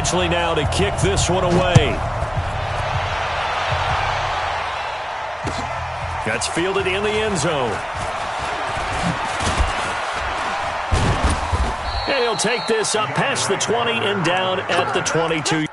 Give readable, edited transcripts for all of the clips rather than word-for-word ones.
Badgley now to kick this one away. That's fielded in the end zone. And he'll take this up past the 20 and down at the 22.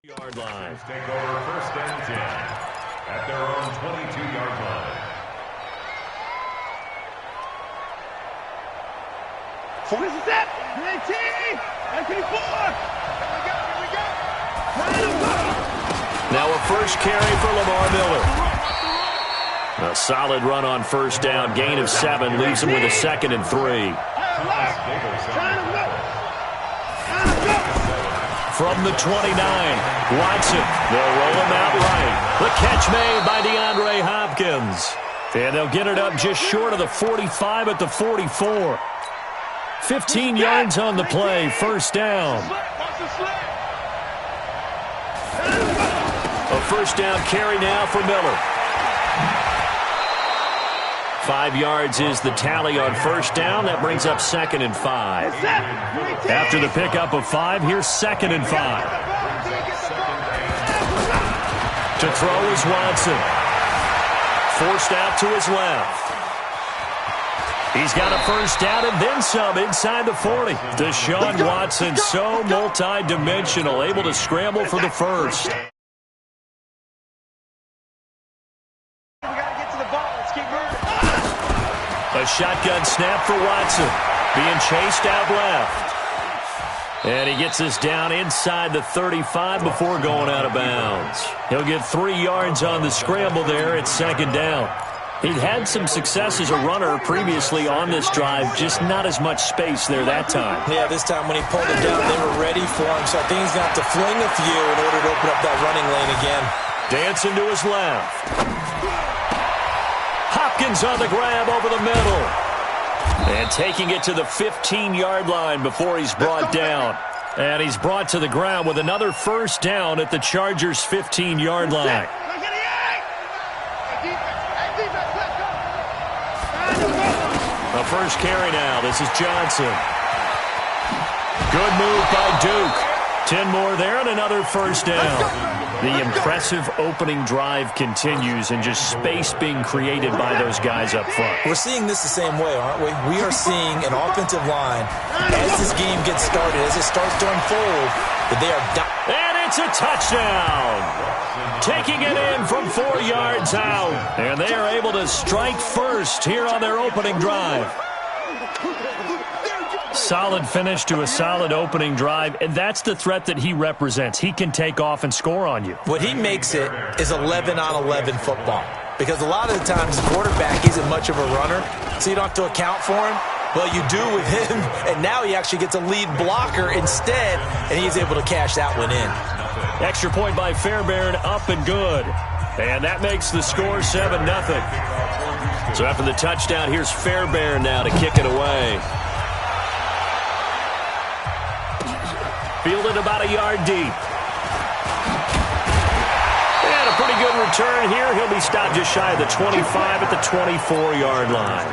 Yard line. Take over first and 10 at their own 22-yard line. What is that? 19! 94! Now a first carry for Lamar Miller. A solid run on first down. Gain of 7 leaves him with a 2nd and 3. From the 29, Watson. They'll roll him out right. The catch made by DeAndre Hopkins. And they'll get it up just short of the 45 at the 44. 15 yards on the play, first down. A first down carry now for Miller. 5 yards is the tally on first down. That brings up 2nd and 5. After the pickup of 5, here's 2nd and 5. To throw is Watson. Forced out to his left. He's got a first down and then some inside the 40. Deshaun Watson, so multi-dimensional, able to scramble for the first. A shotgun snap for Watson. Being chased out left. And he gets us down inside the 35 before going out of bounds. He'll get 3 yards on the scramble there at 2nd down. He'd had some success as a runner previously on this drive, just not as much space there that time. Yeah, this time when he pulled it down, they were ready for him. So I think he's going to have to fling a few in order to open up that running lane again. Dancing to his left. Hopkins on the grab over the middle. And taking it to the 15-yard line before he's brought down. And he's brought to the ground with another first down at the Chargers' 15-yard line. A first carry now. This is Johnson. Good move by Duke. 10 more there and another first down. The impressive opening drive continues and just space being created by those guys up front. We're seeing this the same way, aren't we? We are seeing an offensive line as this game gets started, as it starts to unfold, that they are... And it's a touchdown! Taking it in from 4 yards out. And they are able to strike first here on their opening drive. Solid finish to a solid opening drive, and that's the threat that he represents. He can take off and score on you. What he makes it is 11-on-11 football, because a lot of the times the quarterback isn't much of a runner, so you don't have to account for him. Well, you do with him, and now he actually gets a lead blocker instead, and he's able to cash that one in. Extra point by Fairbairn, up and good. And that makes the score 7-0. So after the touchdown, here's Fairbairn now to kick it away. Fielded about a yard deep. And a pretty good return here. He'll be stopped just shy of the 25 at the 24-yard line.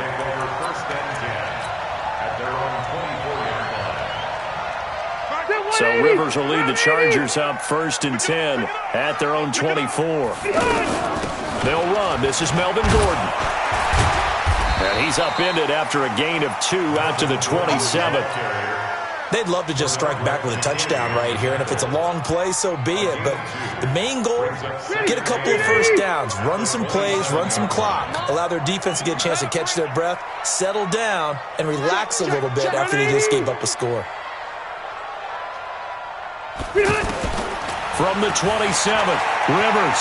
So Rivers will lead the Chargers up 1st and 10 at their own 24. They'll run. This is Melvin Gordon. And he's upended after a gain of 2 out to the 27. They'd love to just strike back with a touchdown right here, and if it's a long play, so be it. But the main goal, get a couple of first downs, run some plays, run some clock, allow their defense to get a chance to catch their breath, settle down, and relax a little bit after they just gave up a score. From the 27, Rivers.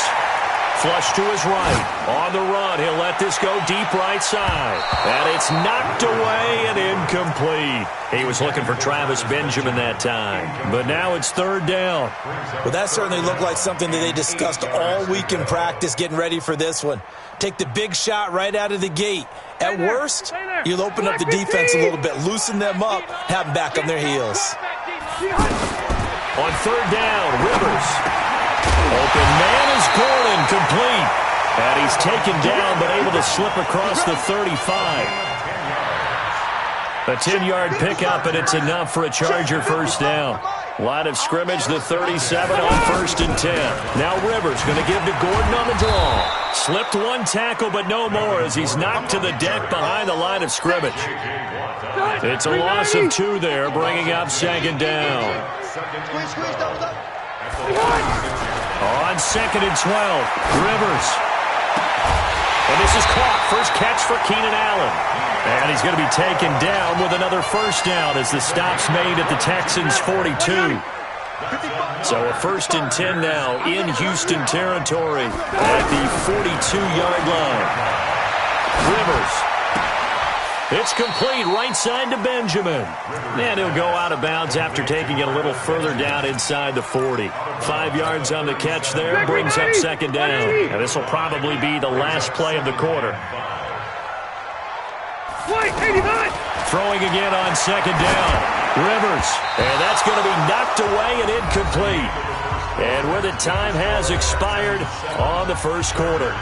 Flush to his right. On the run, he'll let this go deep right side. And it's knocked away and incomplete. He was looking for Travis Benjamin that time. But now it's third down. Well, that certainly looked like something that they discussed all week in practice getting ready for this one. Take the big shot right out of the gate. At worst, you'll open up the defense a little bit, loosen them up, have them back on their heels. On third down, Rivers. Open man is Gordon, complete. And he's taken down but able to slip across the 35. A 10-yard pickup, and it's enough for a Charger first down. Line of scrimmage, the 37 on first and 10. Now Rivers going to give to Gordon on the draw. Slipped one tackle, but no more as he's knocked to the deck behind the line of scrimmage. It's a loss of 2 there, bringing up second down. On second and 12, Rivers. And this is caught. First catch for Keenan Allen. And he's going to be taken down with another first down as the stop's made at the Texans' 42. So a first and 10 now in Houston territory at the 42-yard line. Rivers. It's complete right side to Benjamin. And he'll go out of bounds after taking it a little further down inside the 40. 5 yards on the catch there, brings up second down. And this will probably be the last play of the quarter. Throwing again on second down. Rivers. And that's going to be knocked away and incomplete. And with it, time has expired on the first quarter.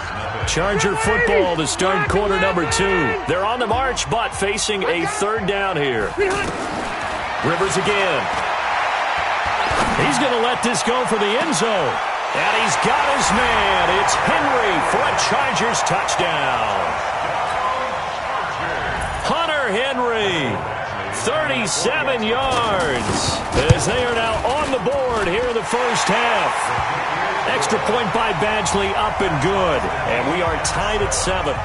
Charger football to start quarter number 2. They're on the march, but facing a third down here. Rivers again. He's going to let this go for the end zone. And he's got his man. It's Henry for a Chargers touchdown. Hunter Henry, 37 yards, as they are now on the board here in the first half. Extra point by Badgley, up and good. And we are tied at 7.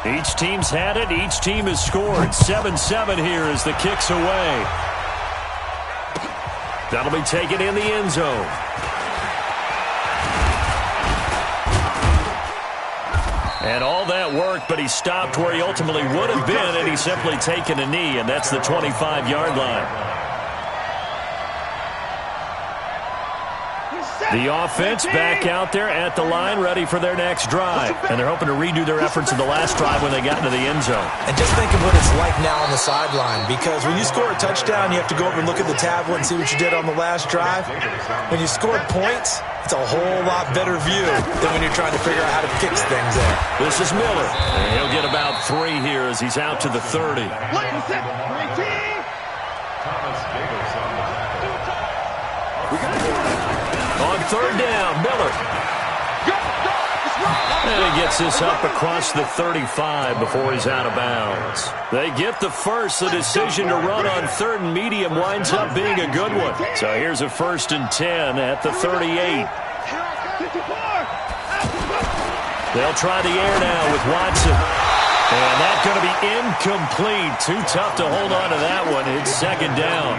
Each team's had it. Each team has scored. 7-7 here as the kick's away. That'll be taken in the end zone. And all that work, but he stopped where he ultimately would have been, and he's simply taken a knee, and that's the 25-yard line. The offense back out there at the line, ready for their next drive. And they're hoping to redo their efforts in the last drive when they got into the end zone. And just think of what it's like now on the sideline, because when you score a touchdown, you have to go over and look at the tablet and see what you did on the last drive. When you scored points, it's a whole lot better view than when you're trying to figure out how to fix things there. This is Miller. And he'll get about 3 here as he's out to the 30. On third down, Miller. And he gets this up across the 35 before he's out of bounds. They get the first. The decision to run on third and medium winds up being a good one. So here's a first and 10 at the 38. They'll try the air now with Watson. And that's going to be incomplete. Too tough to hold on to that one. It's second down.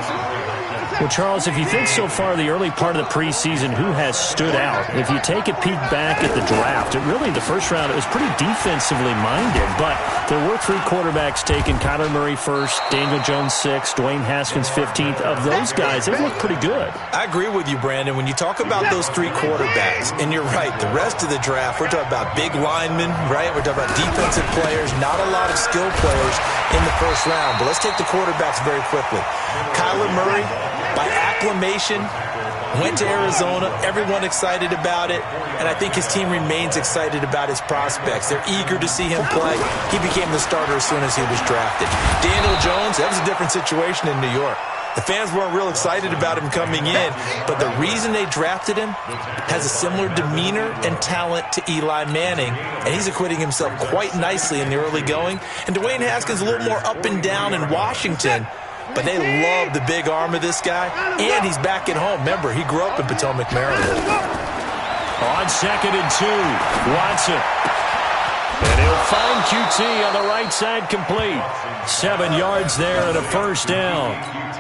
Well, Charles, if you think so far the early part of the preseason, who has stood out? If you take a peek back at the draft, the first round, it was pretty defensively minded, but there were 3 quarterbacks taken. Kyler Murray first, Daniel Jones 6th, Dwayne Haskins 15th. Of those guys, they've looked pretty good. I agree with you, Brandon. When you talk about those 3 quarterbacks, and you're right, the rest of the draft, we're talking about big linemen, right? We're talking about defensive players, not a lot of skill players in the first round. But let's take the quarterbacks very quickly. Kyler Murray, by acclamation, Went to Arizona, everyone excited about it, and I think his team remains excited about his prospects. They're eager to see him play. He became the starter as soon as he was drafted. Daniel Jones, that was a different situation in New York. The fans weren't real excited about him coming in, but the reason they drafted him has a similar demeanor and talent to Eli Manning, and he's acquitting himself quite nicely in the early going. And Dwayne Haskins a little more up and down in Washington, but they love the big arm of this guy, and he's back at home. Remember, he grew up in Potomac, Maryland. On 2nd and 2, Watson. And he'll find QT on the right side complete. 7 yards there and a first down.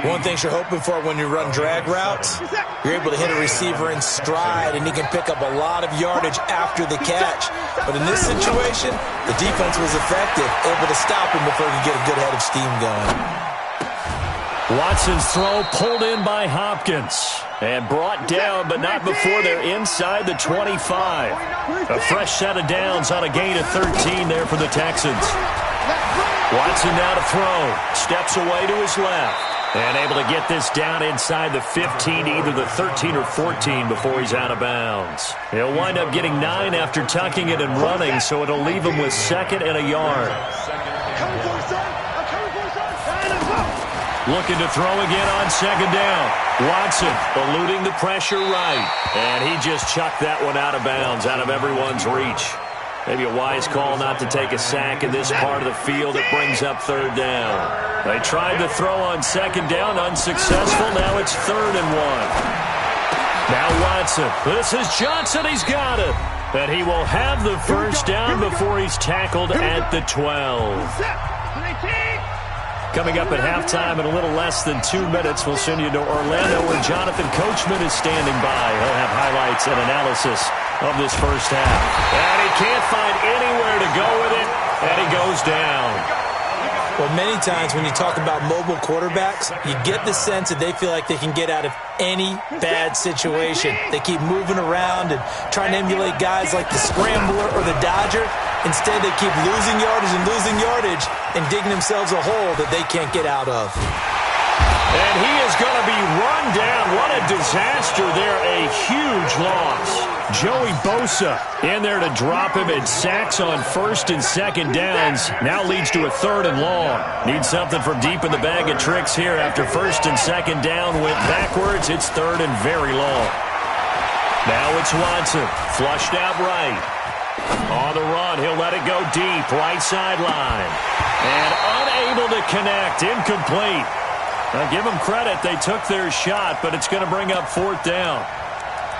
One thing you're hoping for when you run drag routes, you're able to hit a receiver in stride, and he can pick up a lot of yardage after the catch. But in this situation, the defense was effective, able to stop him before he could get a good head of steam going. Watson's throw pulled in by Hopkins and brought down, but not before they're inside the 25. A fresh set of downs on a gain of 13 there for the Texans. Watson now to throw. Steps away to his left. And able to get this down inside the 15, either the 13 or 14 before he's out of bounds. He'll wind up getting 9 after tucking it and running, so it'll leave him with 2nd and a yard. Looking to throw again on 2nd down. Watson eluding the pressure right. And he just chucked that one out of bounds, out of everyone's reach. Maybe a wise call not to take a sack in this part of the field. It brings up 3rd down. They tried to throw on 2nd down, unsuccessful. Now it's 3rd and 1. Now Watson. This is Johnson. He's got it. And he will have the first down before he's tackled at the 12. Coming up at halftime in a little less than 2 minutes, we'll send you to Orlando where Jonathan Coachman is standing by. He'll have highlights and analysis of this first half. And he can't find anywhere to go with it, and he goes down. Well, many times when you talk about mobile quarterbacks, you get the sense that they feel like they can get out of any bad situation. They keep moving around and trying to emulate guys like the Scrambler or the Dodger. Instead, they keep losing yardage and digging themselves a hole that they can't get out of. And he is going to be run down. What a disaster there. A huge loss. Joey Bosa in there to drop him, and sacks on 1st and 2nd downs. Now leads to a 3rd and long. Need something from deep in the bag of tricks here after 1st and 2nd down went backwards. It's 3rd and very long. Now it's Watson. Flushed out right. On the run, he'll let it go deep, right sideline. And unable to connect, incomplete. Now give them credit, they took their shot, but it's going to bring up 4th down.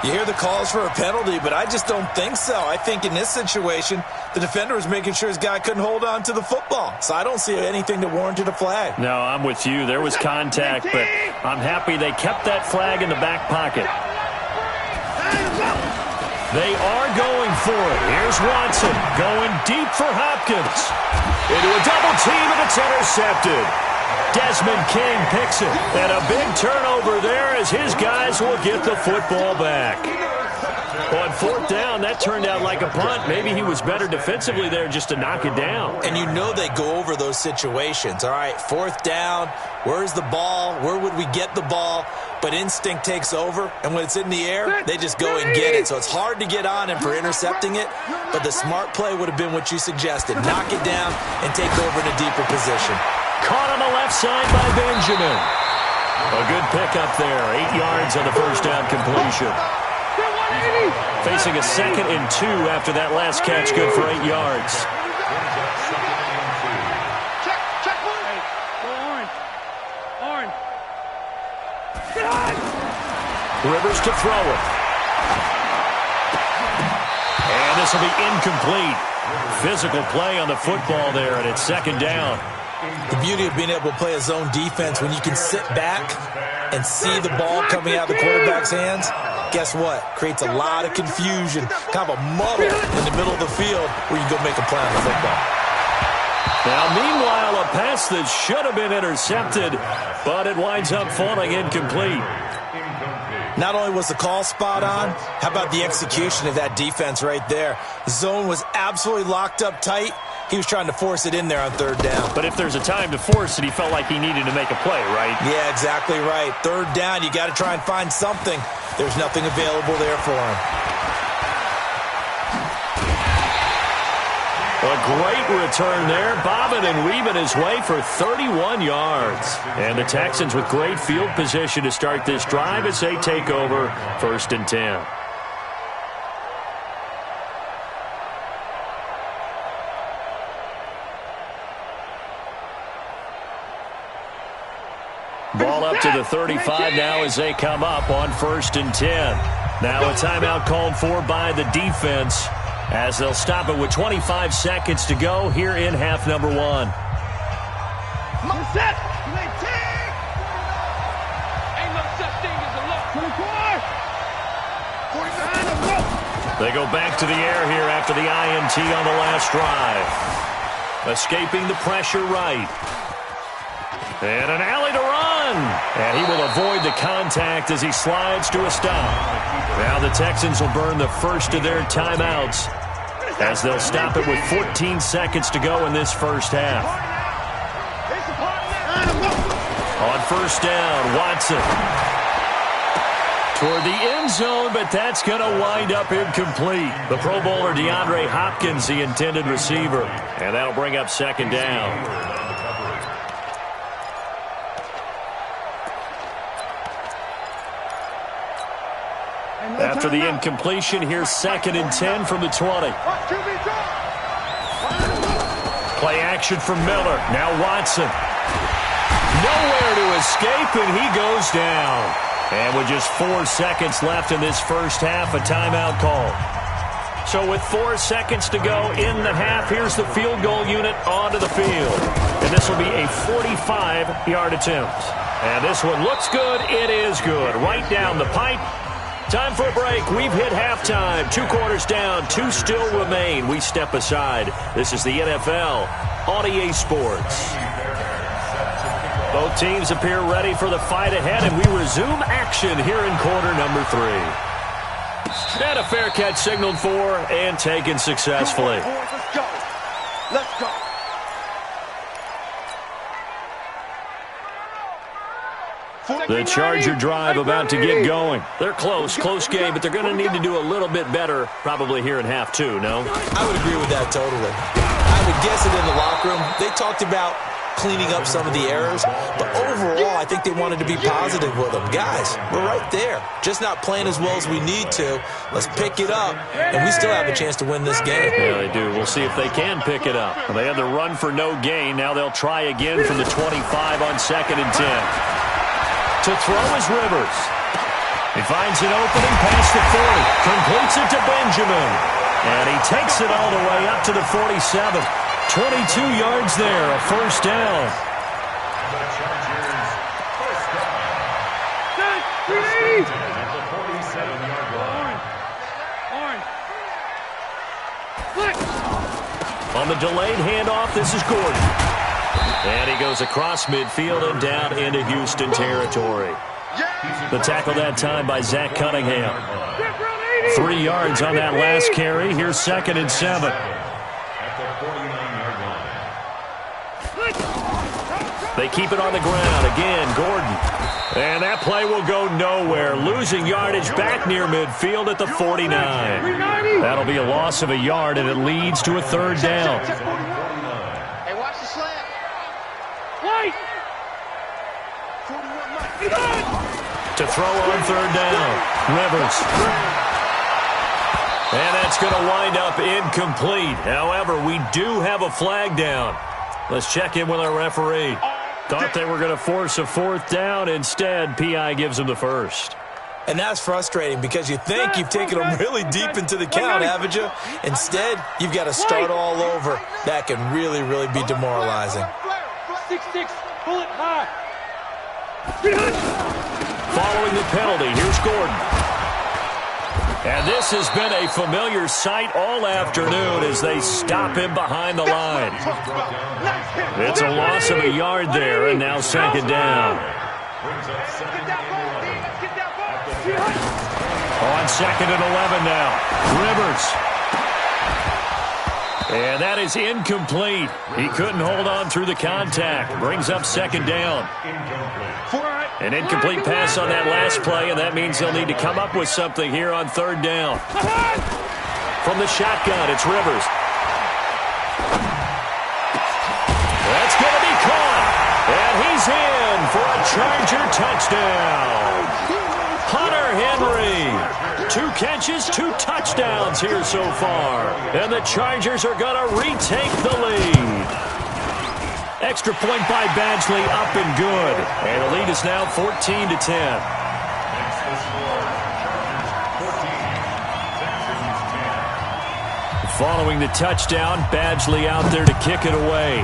You hear the calls for a penalty, but I just don't think so. I think in this situation, the defender was making sure his guy couldn't hold on to the football. So I don't see anything that warranted a flag. No, I'm with you. There was contact, but I'm happy they kept that flag in the back pocket. They are going for it. Here's Watson going deep for Hopkins. Into a double team, and it's intercepted. Desmond King picks it. And a big turnover there as his guys will get the football back. On 4th down, that turned out like a punt. Maybe he was better defensively there just to knock it down. And you know they go over those situations. All right, 4th down, where's the ball? Where would we get the ball? But instinct takes over, and when it's in the air, they just go and get it. So it's hard to get on him for intercepting it, but the smart play would have been what you suggested. Knock it down and take over in a deeper position. Caught on the left side by Benjamin. A good pickup there. 8 yards on the first down completion. Facing a 2nd and 2 after that last catch, good for 8 yards. Check, orange. Rivers to throw it. And this will be incomplete. Physical play on the football there, and it's 2nd down. The beauty of being able to play a zone defense when you can sit back and see the ball coming out of the quarterback's hands, guess what? Creates a lot of confusion, kind of a muddle in the middle of the field where you can go make a play on the football. Now, meanwhile, a pass that should have been intercepted, but it winds up falling incomplete. Not only was the call spot on, how about the execution of that defense right there? The zone was absolutely locked up tight, He was trying to force it in there on third down. But if there's a time to force it, he felt like he needed to make a play, right? Yeah, exactly right. Third down, you got to try and find something. There's nothing available there for him. A great return there, bobbing and weaving his way for 31 yards. And the Texans with great field position to start this drive as they take over 1st and 10. Ball up to the 35 now as they come up on 1st and 10. Now a timeout called for by the defense as they'll stop it with 25 seconds to go here in half number 1. Set. Ain't no such thing as a look. 24. 49. They go back to the air here after the INT on the last drive. Escaping the pressure right. And an alley to run. And he will avoid the contact as he slides to a stop. Now the Texans will burn the first of their timeouts as they'll stop it with 14 seconds to go in this first half. On 1st down, Watson. Toward the end zone, but that's going to wind up incomplete. The Pro Bowler DeAndre Hopkins, the intended receiver. And that'll bring up 2nd down. After the incompletion, here's 2nd and 10 from the 20. Play action from Miller. Now Watson. Nowhere to escape, and he goes down. And with just 4 seconds left in this first half, a timeout call. So with 4 seconds to go in the half, here's the field goal unit onto the field. And this will be a 45-yard attempt. And this one looks good. It is good. Right down the pipe. Time for a break. We've hit halftime. 2 quarters down. 2 still remain. We step aside. This is the NFL on EA Sports. Both teams appear ready for the fight ahead, and we resume action here in quarter number 3. And a fair catch signaled for and taken successfully. Let's go. Let's go. The Charger drive about to get going. They're close game, but they're going to need to do a little bit better probably here in half 2, no? I would agree with that totally. I would guess it in the locker room. They talked about cleaning up some of the errors, but overall, I think they wanted to be positive with them. Guys, we're right there. Just not playing as well as we need to. Let's pick it up, and we still have a chance to win this game. Yeah, they do. We'll see if they can pick it up. They had the run for no gain. Now they'll try again from the 25 on 2nd and 10. To throw is Rivers. He finds an opening past the 40. Completes it to Benjamin. And he takes it all the way up to the 47. 22 yards there, a 1st down. The Chargers' 1st down. At the 47-yard line. On the delayed handoff, this is Gordon. And he goes across midfield and down into Houston territory. The tackle that time by Zach Cunningham. 3 yards on that last carry. Here's 2nd and 7. At the 49-yard line. They keep it on the ground. Again, Gordon. And that play will go nowhere. Losing yardage back near midfield at the 49. That'll be a loss of a yard, and it leads to a 3rd down. Hey, watch the slant. To throw on 3rd down. Rivers. And that's going to wind up incomplete. However, we do have a flag down. Let's check in with our referee. Thought they were going to force a 4th down. Instead, PI gives them the 1st. And that's frustrating because you think you've taken them really deep into the count, haven't you? Instead, you've got to start all over. That can really, really be demoralizing. 6-6, pull it high. Following the penalty, here's Gordon. And this has been a familiar sight all afternoon as they stop him behind the line. It's a loss of a yard there, and now 2nd down. On 2nd and 11 now. Rivers. And that is incomplete. He couldn't hold on through the contact. Brings up second down. An incomplete pass on that last play, and that means they'll need to come up with something here on third down. From the shotgun, it's Rivers. That's going to be caught. And he's in for a Charger touchdown. Hunter Henry. 2 catches, 2 touchdowns here so far. And the Chargers are going to retake the lead. Extra point by Badgley, up and good. And the lead is now 14-10. Following the touchdown, Badgley out there to kick it away.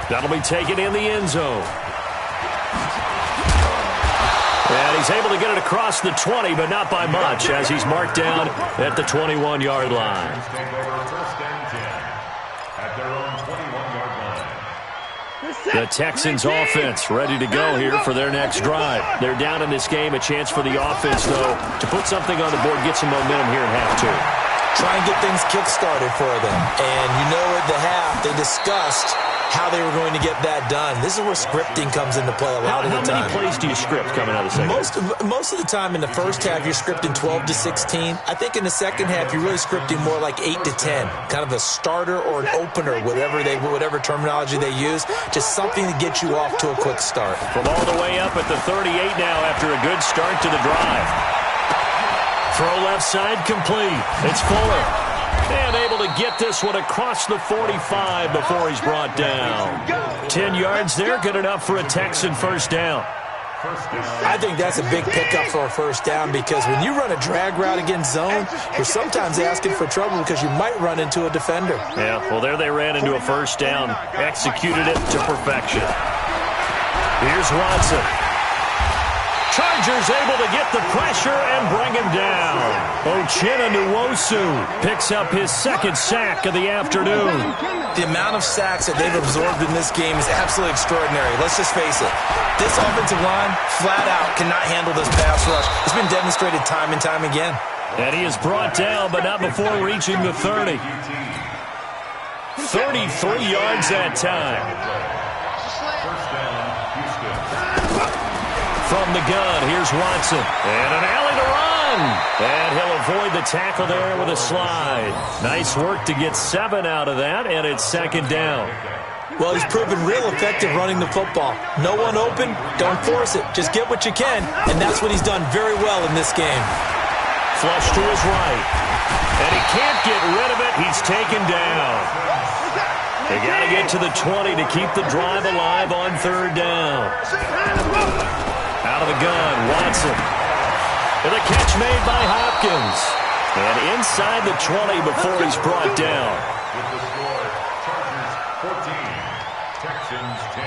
That'll be taken in the end zone. And he's able to get it across the 20, but not by much, as he's marked down at the 21-yard line. The Texans offense ready to go here for their next drive. They're down in this game. A chance for the offense, though, to put something on the board, get some momentum here in half two. Try and get things kick-started for them. And you know at the half, they discussed how they were going to get that done. This is where scripting comes into play a lot of the time. How many plays do you script coming out of the second? Most of the time in the first half, you're scripting 12 to 16. I think in the second half, you're really scripting more like 8 to 10. Kind of a starter or an opener, whatever terminology they use. Just something to get you off to a quick start. From all the way up at the 38 now after a good start to the drive. Throw left side complete. It's Fuller. And able to get this one across the 45 before he's brought down. 10 yards there, good enough for a Texan first down. I think that's a big pickup for a first down because when you run a drag route against zone, you're sometimes asking for trouble because you might run into a defender. Yeah, well, there they ran into a first down. Executed it to perfection. Here's Watson. Chargers able to get the pressure and bring him down. Uchenna Nwosu picks up his second sack of the afternoon. The amount of sacks that they've absorbed in this game is absolutely extraordinary. Let's just face it. This offensive line, flat out, cannot handle this pass rush. It's been demonstrated time and time again. And he is brought down, but not before reaching the 30. 33 yards that time. From the gun, here's Watson. And an alley to run. And he'll avoid the tackle there with a slide. Nice work to get 7 out of that, and it's second down. Well, he's proven real effective running the football. No one open, don't force it. Just get what you can, and that's what he's done very well in this game. Flush to his right. And he can't get rid of it. He's taken down. They got to get to the 20 to keep the drive alive on third down. Out of the gun, Watson. And a catch made by Hopkins. And inside the 20 before he's brought down. With the score, Chargers 14, Texans 10.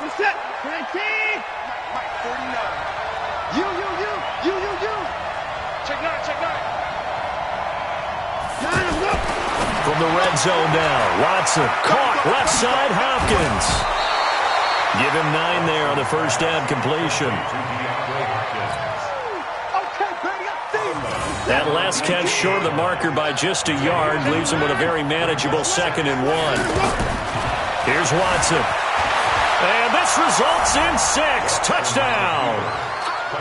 What's that? 19. Mike, 49. You. Check 9. From the red zone now, Watson caught left side, Hopkins. Give him 9 there on the first down completion. That last catch short of the marker by just a yard leaves him with a very manageable 2nd and 1. Here's Watson. And this results in 6. Touchdown.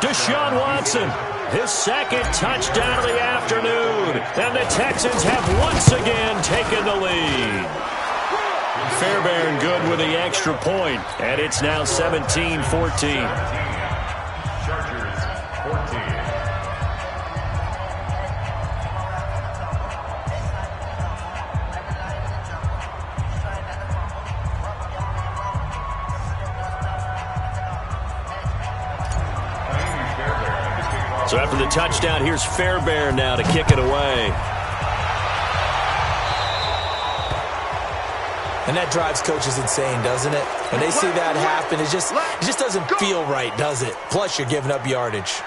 Deshaun Watson, his second touchdown of the afternoon. And the Texans have once again taken the lead. Fairbairn good with the extra point, and it's now 17-14. Chargers 14. So after the touchdown, here's Fairbairn now to kick it away. And that drives coaches insane, doesn't it? When they see that happen, it just doesn't feel right, does it? Plus, you're giving up yardage.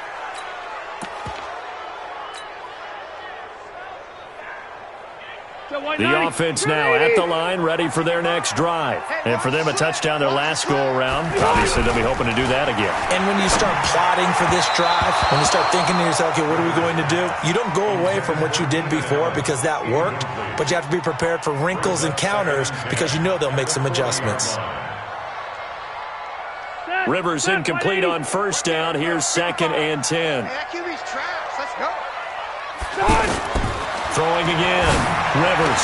The offense now at the line, ready for their next drive. And for them, a touchdown their last go-around. Obviously, they'll be hoping to do that again. And when you start plotting for this drive, when you start thinking to yourself, okay, what are we going to do? You don't go away from what you did before because that worked, but you have to be prepared for wrinkles and counters because you know they'll make some adjustments. Rivers incomplete on first down. Here's 2nd and 10. Let's go. Throwing again. Rivers.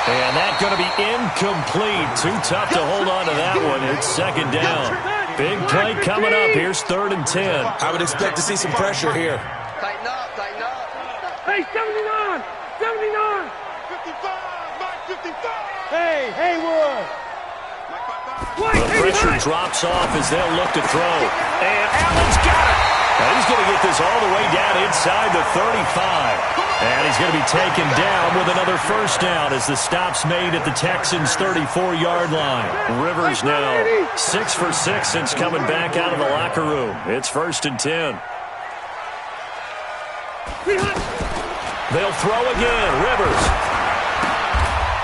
And that's going to be incomplete. Too tough to hold on to that one. It's 2nd down. Big play coming up. Here's 3rd and 10. I would expect to see some pressure here. Tighten up, tighten up. Hey, 79! 79! 55, Mike 55. Hey, Haywood! The pressure drops off as they'll look to throw. And Allen's got it. And he's going to get this all the way down inside the 35. And he's going to be taken down with another first down as the stop's made at the Texans' 34-yard line. Rivers now 6 for 6 since coming back out of the locker room. It's 1st and 10. They'll throw again. Rivers.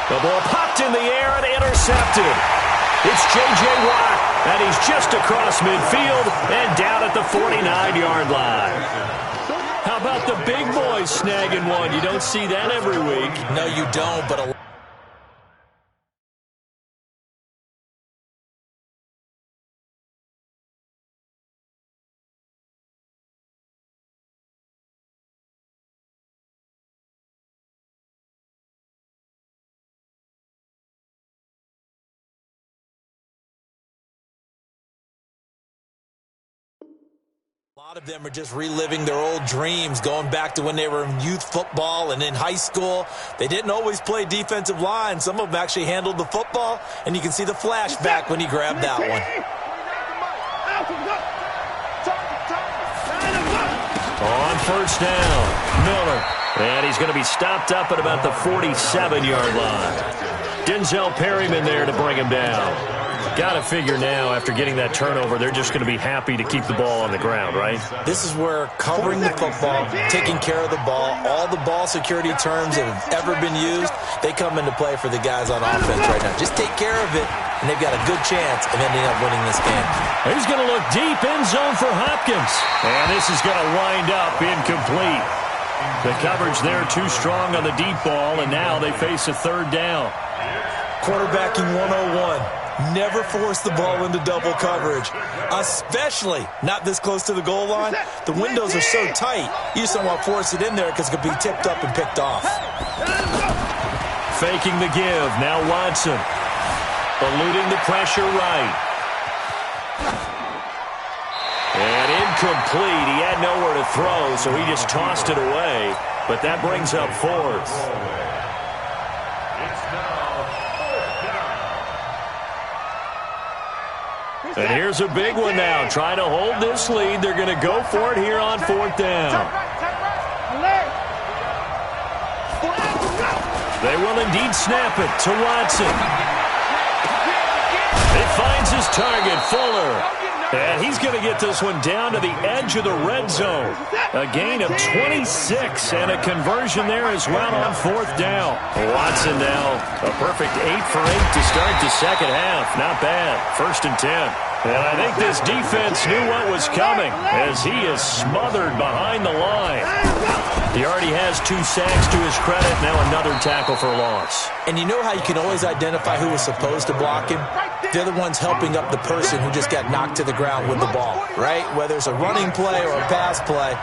The ball popped in the air and intercepted. It's J.J. Watt, and he's just across midfield and down at the 49-yard line. How about the big boys snagging one? You don't see that every week. No, you don't, but a lot of them are just reliving their old dreams, going back to when they were in youth football and in high school. They didn't always play defensive line. Some of them actually handled the football, and you can see the flashback when he grabbed that one. On first down, Miller. And he's going to be stopped up at about the 47-yard line. Denzel Perryman there to bring him down. Got to figure now, after getting that turnover, they're just going to be happy to keep the ball on the ground, right? This is where covering the football, taking care of the ball, all the ball security terms that have ever been used, they come into play for the guys on offense right now. Just take care of it, and they've got a good chance of ending up winning this game. He's going to look deep end zone for Hopkins. And this is going to wind up incomplete. The coverage there too strong on the deep ball, and now they face a 3rd down. Quarterbacking 101. Never force the ball into double coverage, especially not this close to the goal line. The windows are so tight, you just don't want to force it in there because it could be tipped up and picked off. Faking the give. Now Watson. Eluding the pressure right. And incomplete. He had nowhere to throw, so he just tossed it away. But that brings up 4th. And here's a big one now. Trying to hold this lead. They're going to go for it here on 4th down. They will indeed snap it to Watson. It finds his target, Fuller. And he's going to get this one down to the edge of the red zone. A gain of 26 and a conversion there as well on 4th down. Watson now a perfect 8 for 8 to start the second half. Not bad. 1st and 10. And I think this defense knew what was coming as he is smothered behind the line. He already has 2 sacks to his credit. Now another tackle for loss. And you know how you can always identify who was supposed to block him? They're the ones helping up the person who just got knocked to the ground with the ball, right? Whether it's a running play or a pass play,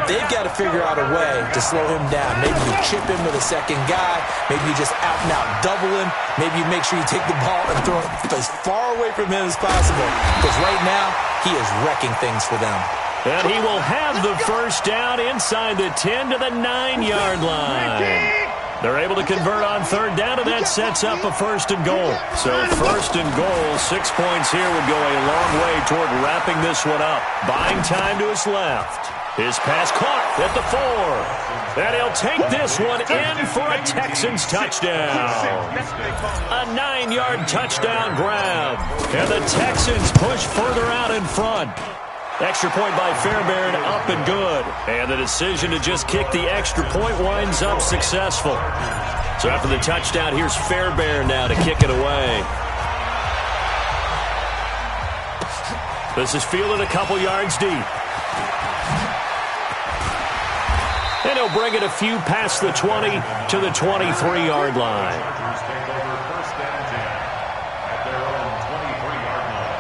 they've got to figure out a way to slow him down. Maybe you chip him with a second guy. Maybe you just out and out double him. Maybe you make sure you take the ball and throw it as far away from him as possible. Because right now, he is wrecking things for them. And he will have the first down inside the 10 to the 9-yard line. They're able to convert on 3rd down, and that sets up a 1st and goal. So 1st and goal, 6 points here would go a long way toward wrapping this one up. Buying time to his left. His pass caught at the 4. And he'll take this one in for a Texans touchdown. A 9-yard touchdown grab. And the Texans push further out in front. Extra point by Fairbairn, up and good. And the decision to just kick the extra point winds up successful. So after the touchdown, here's Fairbairn now to kick it away. This is fielded a couple yards deep. And he'll bring it a few past the 20 to the 23-yard line. Chargers take over first and 10 at their own 23-yard line.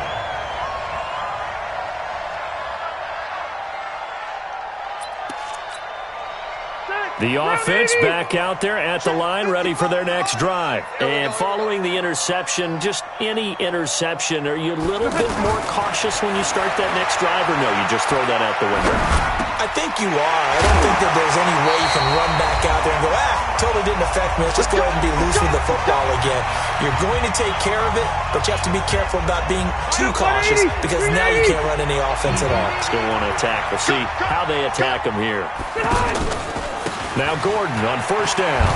The offense back out there at the line, ready for their next drive. And following the interception, just any interception, are you a little bit more cautious when you start that next drive, or no, you just throw that out the window? I think you are. I don't think that there's any way you can run back out there and go, totally didn't affect me. Let's just go ahead and be loose with the football again. You're going to take care of it, but you have to be careful about being too cautious because now you can't run any offense at all. Still want to attack. We'll see how they attack him here. Now Gordon on first down.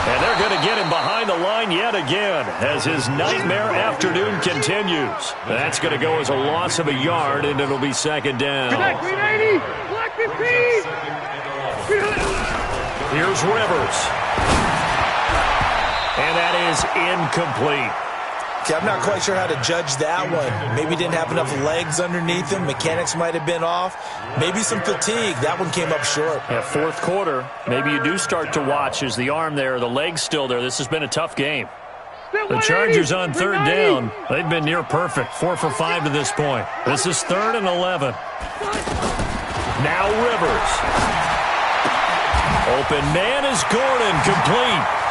And they're going to get him behind the line yet again as his nightmare afternoon continues. That's going to go as a loss of a yard, and it'll be second down. Here's Rivers. And that is incomplete. Okay, I'm not quite sure how to judge that one. Maybe he didn't have enough legs underneath him. Mechanics might have been off. Maybe some fatigue. That one came up short. Yeah, fourth quarter, maybe you do start to watch. Is the arm there, the leg's still there? This has been a tough game. The Chargers on third down. They've been near perfect. 4 for 5 to this point. This is 3rd and 11. Now Rivers. Open man is Gordon, complete.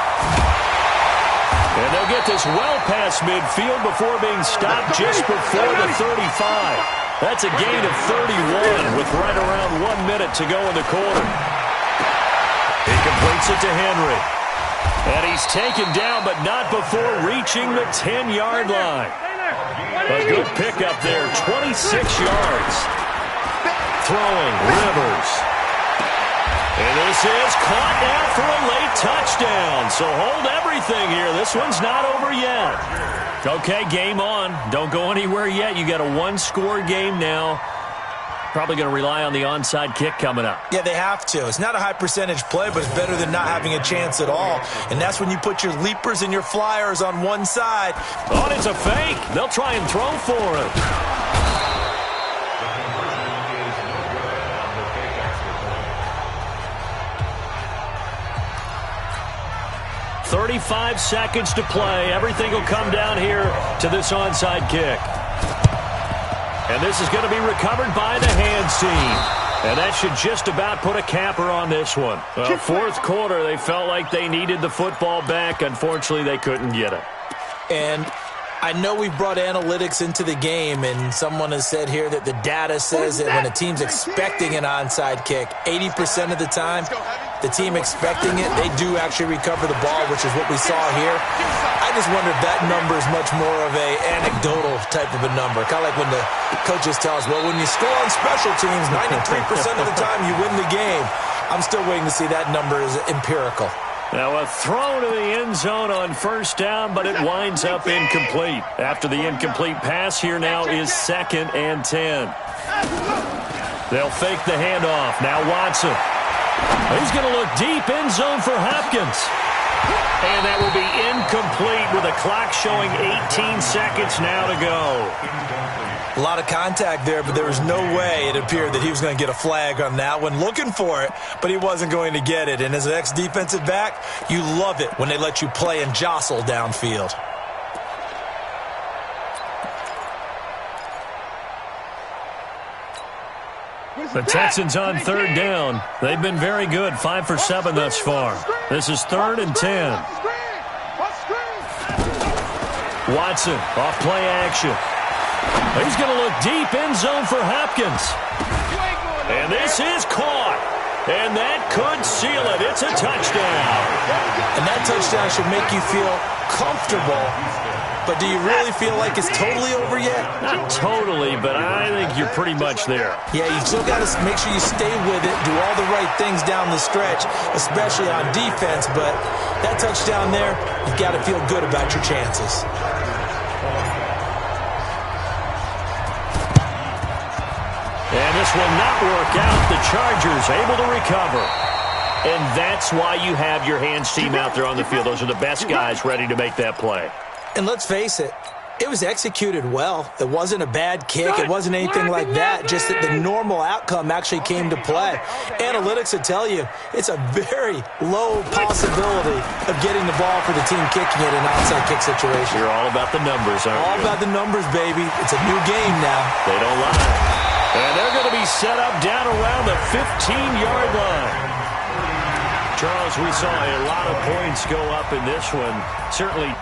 And they'll get this well past midfield before being stopped just before the 35. That's a gain of 31 with right around 1 minute to go in the quarter. He completes it to Henry. And he's taken down, but not before reaching the 10-yard line. A good pickup there, 26 yards. Throwing, Rivers. And this is caught now for a late touchdown. So hold everything here. This one's not over yet. Okay, game on. Don't go anywhere yet. You got a one-score game now. Probably going to rely on the onside kick coming up. Yeah, they have to. It's not a high-percentage play, but it's better than not having a chance at all. And that's when you put your leapers and your flyers on one side. Oh, and it's a fake. They'll try and throw for it. 35 seconds to play. Everything will come down here to this onside kick. And this is going to be recovered by the hands team. And that should just about put a capper on this one. Well, fourth quarter, they felt like they needed the football back. Unfortunately, they couldn't get it. And I know we brought analytics into the game, and someone has said here that the data says that when a team's expecting an onside kick, 80% of the time, the team expecting it, they do actually recover the ball, which is what we saw here. I just wonder if that number is much more of a anecdotal type of a number. Kind of like when the coaches tell us, well, when you score on special teams, 93% of the time you win the game. I'm still waiting to see that number is empirical. Now a throw to the end zone on first down, but it winds up incomplete. After the incomplete pass, here now is 2nd and 10. They'll fake the handoff. Now Watson. He's going to look deep, end zone for Hopkins. And that will be incomplete with a clock showing 18 seconds now to go. A lot of contact there, but there was no way it appeared that he was going to get a flag on that one. Looking for it, but he wasn't going to get it. And as an ex-defensive back, you love it when they let you play and jostle downfield. The Texans on third down. They've been very good, 5 for 7 thus far. This is 3rd and 10. Watson, off play action. He's going to look deep, end zone for Hopkins. And this is caught. And that could seal it. It's a touchdown. And that touchdown should make you feel comfortable. But do you really feel like it's totally over yet? Not totally, but I think you're pretty much there. Yeah, you've still got to make sure you stay with it, do all the right things down the stretch, especially on defense. But that touchdown there, you've got to feel good about your chances. And this will not work out. The Chargers able to recover. And that's why you have your hands team out there on the field. Those are the best guys ready to make that play. And let's face it, it was executed well. It wasn't a bad kick. It wasn't anything like that. Just that the normal outcome actually came to play. Analytics would tell you it's a very low possibility of getting the ball for the team kicking it in an outside kick situation. You're all about the numbers, aren't you? All about the numbers, baby. It's a new game now. They don't lie. And they're going to be set up down around the 15-yard line. Charles, we saw a lot of points go up in this one. Certainly